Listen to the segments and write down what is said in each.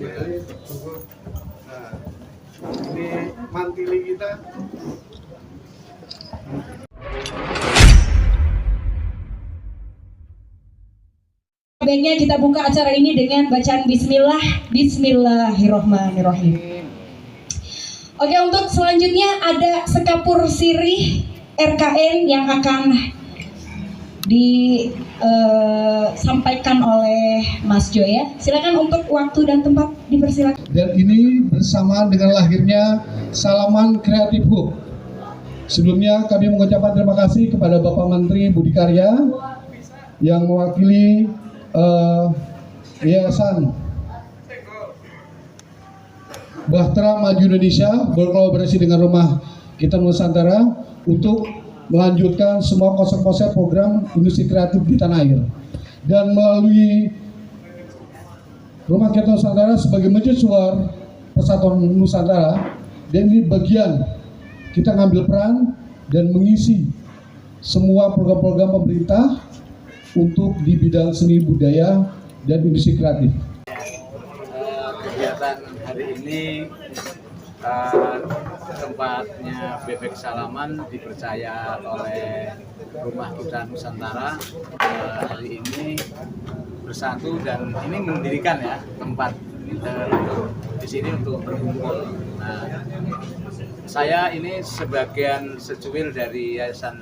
Nah, ini mantili kita. Baiknya kita buka acara ini dengan bacaan Bismillahirrohmanirrohim. Oke, untuk selanjutnya ada sekapur sirih RKN yang akan disampaikan oleh Mas Joya. Silakan untuk waktu dan tempat dipersilakan. Dan ini bersamaan dengan lahirnya Salaman Creative Hub. Sebelumnya kami mengucapkan terima kasih kepada Bapak Menteri Budi Karya yang mewakili Yayasan Bahtera Maju Indonesia berkolaborasi dengan Rumah Kita Nusantara untuk melanjutkan semua konsep-konsep program industri kreatif di tanah air. Dan melalui Rumah Kita Nusantara sebagai mercusuar Persatuan Nusantara, dan ini bagian kita ngambil peran dan mengisi semua program-program pemerintah untuk di bidang seni budaya dan industri kreatif. Kegiatan hari ini tempatnya Bebek Salaman dipercaya oleh Rumah Kita Nusantara hari ini bersatu dan ini mendirikan ya tempat di sini untuk berkumpul. Nah, saya ini sebagian secuil dari Yayasan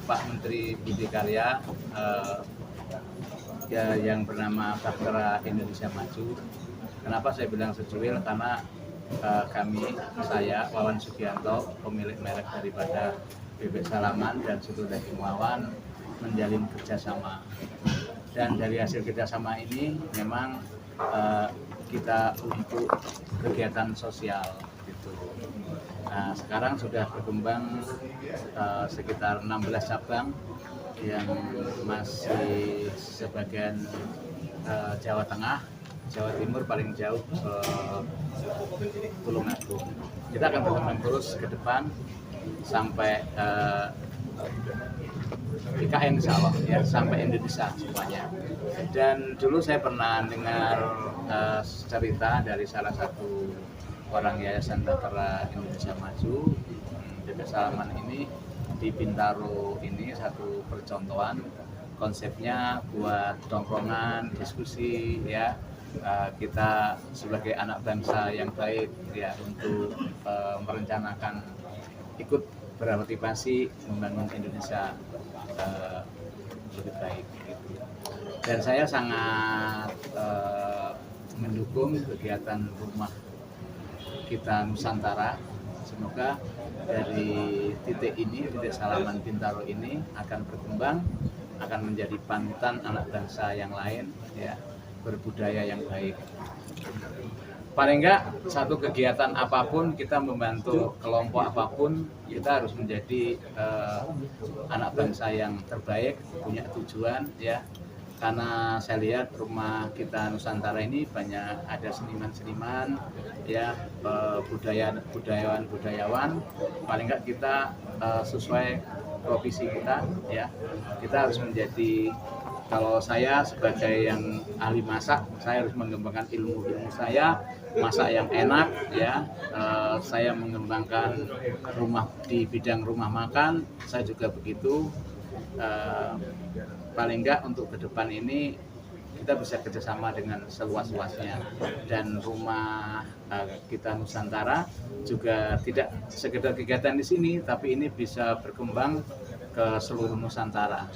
Pak Menteri Budi Karya yang bernama Bahtera Indonesia Maju. Kenapa saya bilang secuil? Karena saya Wawan Sugianto, pemilik merek daripada Bebek Salaman dan Soto Daging Wawan, menjalin kerjasama. Dan dari hasil kerjasama ini memang kita untuk kegiatan sosial gitu. Nah, sekarang sudah berkembang sekitar 16 cabang yang masih sebagian Jawa Tengah, Jawa Timur paling jauh Tulungagung. Kita akan berkembang terus ke depan sampai IKN insya Allah ya, sampai Indonesia semuanya. Dan dulu saya pernah dengar cerita dari salah satu orang Yayasan Bahtera Indonesia Maju, Bebek Salaman ini di Bintaro ini satu percontohan konsepnya buat tongkrongan, diskusi ya. Kita sebagai anak bangsa yang baik ya untuk merencanakan ikut berpartisipasi membangun Indonesia lebih baik gitu. Dan saya sangat mendukung kegiatan Rumah Kita Nusantara. Semoga dari titik ini, titik Salaman Bintaro ini akan berkembang, akan menjadi panutan anak bangsa yang lain ya, berbudaya yang baik. Paling enggak satu kegiatan apapun, kita membantu kelompok apapun, kita harus menjadi anak bangsa yang terbaik, punya tujuan ya. Karena saya lihat Rumah Kita Nusantara ini banyak ada seniman-seniman ya, budayawan, paling enggak kita sesuai profesi kita ya. Kita harus menjadi, kalau saya sebagai yang ahli masak, saya harus mengembangkan ilmu saya, masak yang enak ya. Saya mengembangkan di bidang rumah makan, saya juga begitu. Paling enggak untuk ke depan ini kita bisa kerjasama dengan seluas-luasnya, dan Rumah Kita Nusantara juga tidak sekedar kegiatan di sini, tapi ini bisa berkembang ke seluruh Nusantara.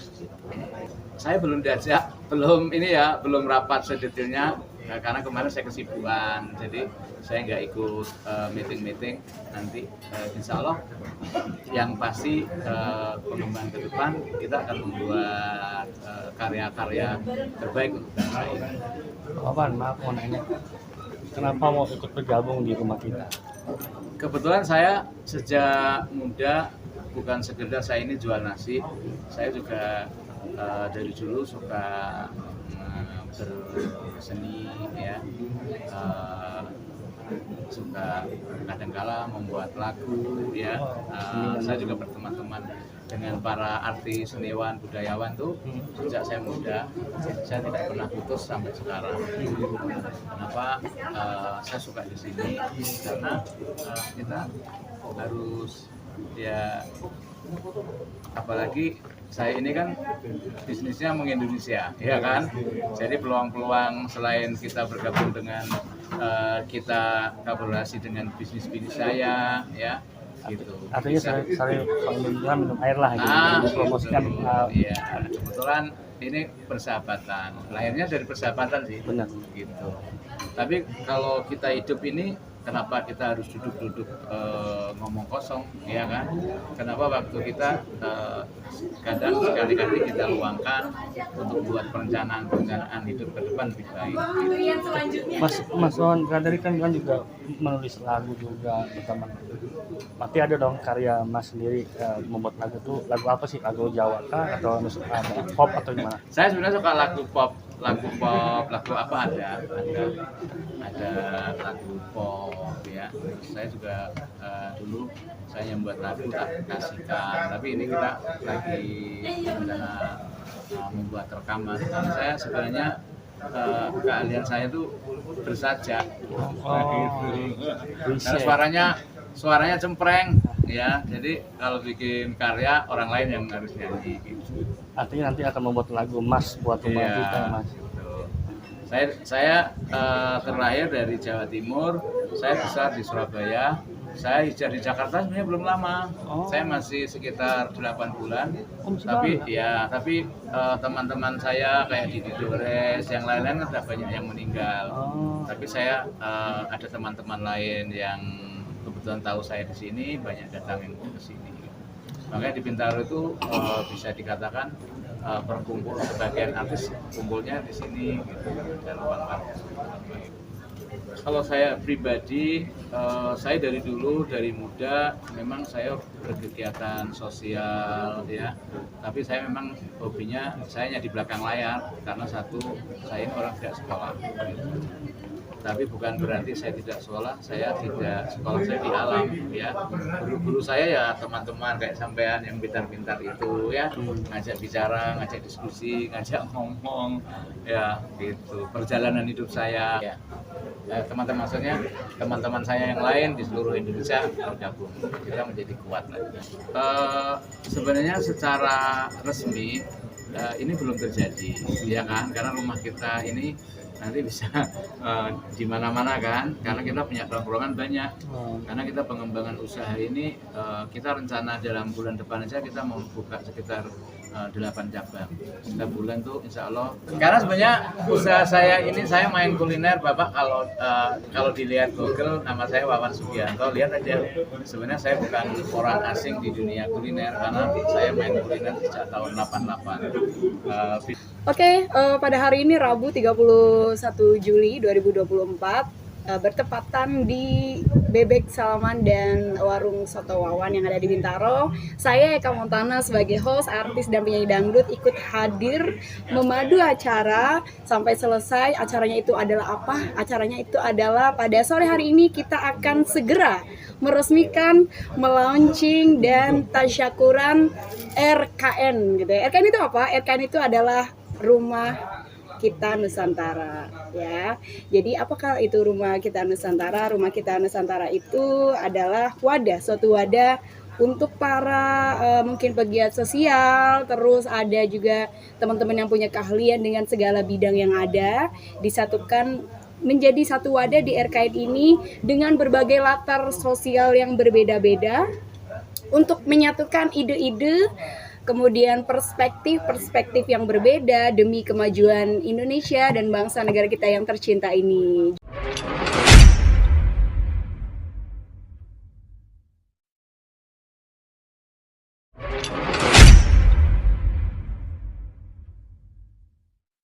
Saya belum diajak, belum rapat sedetailnya karena kemarin saya kesibukan, jadi saya nggak ikut meeting nanti. Insya Allah yang pasti pengembangan ke depan kita akan membuat karya-karya terbaik untuk bangsa ini. Wawan, maaf mau nanya, kenapa mau ikut bergabung di Rumah Kita? Kebetulan saya sejak muda bukan sekedar saya ini jual nasi, saya juga dari dulu suka berseni ya, suka kadangkala membuat lagu ya. Saya juga berteman-teman dengan para artis, seniwan, budayawan tuh sejak saya muda, saya tidak pernah putus sampai sekarang. Kenapa saya suka di sini? Karena kita harus ya, apalagi saya ini kan bisnisnya mengindonesia, ya kan? Jadi peluang-peluang selain kita bergabung dengan kita kolaborasi dengan bisnis saya, ya gitu. Artinya saling minum air lah gitu. Mempromosikan. Iya, kebetulan ini persahabatan. Lahirnya dari persahabatan sih. Benar. Gitu. Tapi kalau kita hidup ini, kenapa kita harus duduk-duduk ngomong kosong, ya kan? Kenapa waktu kita kadang sekali-kali kita luangkan untuk buat perencanaan hidup ke depan lebih baik. Mas Wawan Kadari kan juga menulis lagu juga teman. Pasti ada dong karya Mas sendiri membuat lagu tuh. Lagu apa sih? Lagu Jawa kah atau pop atau gimana? Saya sebenarnya suka lagu pop, lagu apa ada lagu pop ya. Saya juga dulu saya yang buat lagu tak kasihkan, tapi ini kita lagi membuat rekaman. Karena saya sebenarnya keahlian saya itu bersajak. Karena suaranya cempreng ya. Jadi kalau bikin karya orang lain yang harus nyanyi gitu. Artinya nanti akan membuat lagu Mas buat rumah kita, Mas. Saya terlahir dari Jawa Timur, saya besar di Surabaya. Saya hijrah di Jakarta sebenarnya belum lama. Saya masih sekitar 8 bulan. Tapi teman-teman saya kayak Didi Dores, yang lain-lain kan sudah banyak yang meninggal. Tapi saya ada teman-teman lain yang kebetulan tahu saya di sini, banyak datang yang ke sini. Makanya di Bintaro itu bisa dikatakan berkumpul, sebagian artis kumpulnya di sini gitu, dan ruang-ruang. Kalau saya pribadi, saya dari dulu, dari muda memang saya berkegiatan sosial ya. Tapi saya memang hobinya saya hanya di belakang layar, karena satu, saya ini orang tidak sekolah. Gitu. Tapi bukan berarti saya tidak sekolah, saya di alam ya. Guru-guru saya ya teman-teman kayak sampean yang pintar-pintar itu ya, ngajak bicara, ngajak diskusi, ngajak ngomong ya gitu. Perjalanan hidup saya ya. Teman-teman saya yang lain di seluruh Indonesia bergabung, kita menjadi kuat lagi. Sebenarnya secara resmi ini belum terjadi, ya kan? Karena rumah kita ini nanti bisa di mana-mana kan, karena kita punya peluang banyak. Karena kita pengembangan usaha ini kita rencana dalam bulan depan aja kita mau buka sekitar 8 cabang. Setiap bulan tuh insya Allah. Karena sebenarnya usaha saya ini, saya main kuliner, Bapak kalau dilihat Google nama saya Wawan Sugianto, lihat aja. Sebenarnya saya bukan orang asing di dunia kuliner, karena saya main kuliner sejak tahun 88. Oke, pada hari ini Rabu 31 Juli 2024 bertepatan di Bebek Salaman dan Warung Soto Wawan yang ada di Bintaro. Saya Eka Montana sebagai host, artis dan penyanyi dangdut ikut hadir memadu acara sampai selesai. Acaranya itu adalah apa? Acaranya itu adalah pada sore hari ini kita akan segera meresmikan, melaunching dan tasyakuran RKN gitu ya. RKN itu apa? RKN itu adalah Rumah Kita Nusantara ya. Jadi apakah itu Rumah Kita Nusantara? Rumah Kita Nusantara itu adalah suatu wadah untuk para mungkin pegiat sosial, terus ada juga teman-teman yang punya keahlian dengan segala bidang yang ada, disatukan menjadi satu wadah di RKN ini dengan berbagai latar sosial yang berbeda-beda untuk menyatukan ide-ide, kemudian perspektif yang berbeda demi kemajuan Indonesia dan bangsa negara kita yang tercinta ini.